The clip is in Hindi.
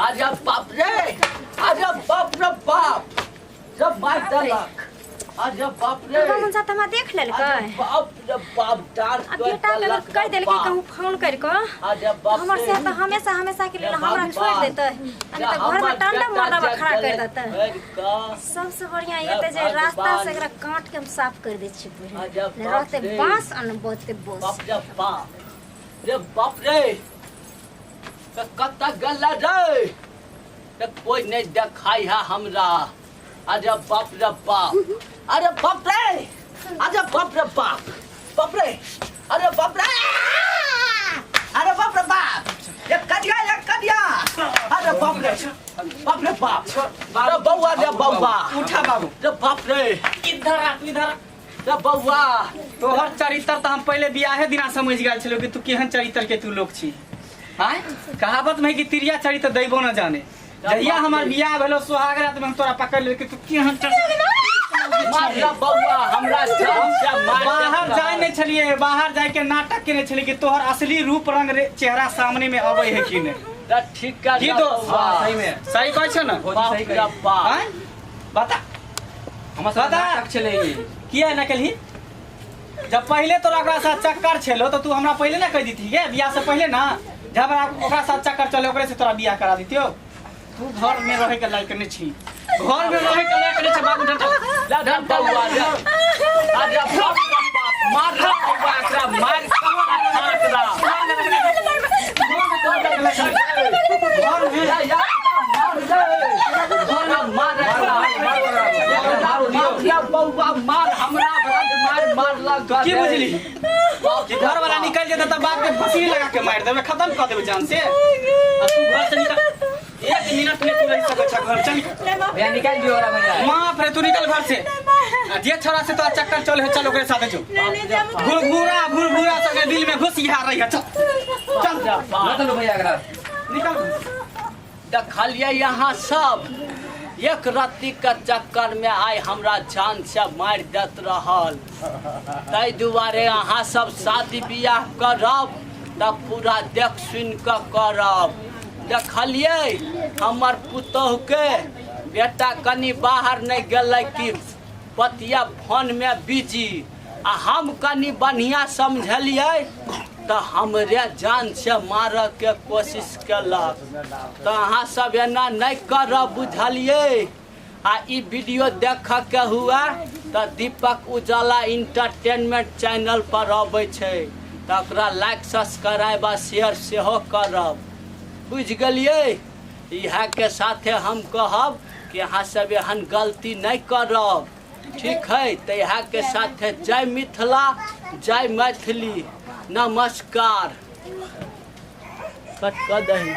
अरे बाप रे, अरे बाप रे बाप, जब मार डालक, अरे बाप रे। तो मन साथ हम देख लेल के बाप रे बाप डाल अब बेटा के कह देल कि कहूं फोन कर के अरे बाप हमर से तो हमेशा के लिए हमरा छोड़ देते अने तो घर में टांडा मारवा खड़ा कर देते। सबसे बढ़िया ये ते जे रास्ता से एकरा काट के हम साफ कर दे छी पूरे रहते बांस अन बोते बोस। बाप रे बाप, रे बाप रे, कत्ता गल्ला रे, कोई नहीं देखाई है हमरा। अरे बाप रे बाप, अरे बाप रे, अरे बाप रे बाप, बाप रे, अरे बाप रे, अरे बाप रे बाप, ये कदिया, अरे बाप रे बाप, अरे बउआ रे बउआ, उठा बाबू। रे बाप रे, इधर रे बउआ। तोहर चरित्र तो हम पहले बियाहे दिना समझ गए छलो कि तू केहन चरित्र के तू लोग छी। हां कहावत में कि तिरिया चरित्र दैबो न जाने। जहिया हमार बियाह भेलो सुहाग रात में हम तोरा पकड़ ले कि तू केहन मार रे बउआ, हमरा जान से मार। बाहर जाय नहीं छलिए, बाहर जाय के नाटक केने छलिए कि तोहर असली रूप रंग चेहरा सामने में आवे है कि नहीं। ठीक है की तो सही में सही कहै छ न। बाप रे बाप, हां बता हमर साथ नाटक चले किया न कलही। जब पहले तोरा ओकरा साथ चक्कर छलो तो तू हमरा पहले ना कह दीथी के बियाह से पहले ना। जब ओकरा साथ चक्कर चले ओकरे से तोरा बियाह करा दितियो। तू घर में रहे के लायक नहीं छी, घर में रहे के लायक नहीं छ बाबू। रे बउआ रे, अरे बाप रे बाप, मार रे बउआ, एकरा मार काटरा। घर में बउआ मार हमरा मार लग की बुझली कि घर वाला निकल जेता त बाप के फंसी लगा के मार देबे, खत्म कर देबे जान से। आ तू घर से निकल, 1 मिनट में तू रह सकै छ घर। चल भैया निकाल दियो ओरा भैया। मां फिर तू निकल घर से। आ जे छोरा से तो चक्कर चल है चल ओकरे साथे जो। घुरघुरा सके दिल में घुस यहाँ रही है। चल मतलब भैया अगर निकल। देखलिए यहाँ सब एक राति के चक्कर में आय हमरा जान से मार देत रहल। ताहि दुआरे अहाँ सब शादी बियाह करब तब पूरा देख सुन के करब। देखलिए हमर पुतोह के बेटा कनी बाहर नहीं गेलै कि पतिया फोन में बिजी, आ हम कनी बढ़िया समझलिए तो हमरे जान से मारे के कोशिश केलक। तो अहाँ सब एना नहीं करब बुझलिए। आ ई वीडियो देख के हुआ तो दीपक उजाला इंटरटेनमेंट चैनल पर अबै छै, तो ओकरा लाइक सब्सक्राइब आ शेयर सेहो करब। बुझ गेलिए। इहा के साथे हम कहब कि अहाँ सब एहन गलती नहीं करब, ठीक है। तो यहाँ के साथ जय मिथिला, जय मैथिली, नमस्कार। कट कर दही।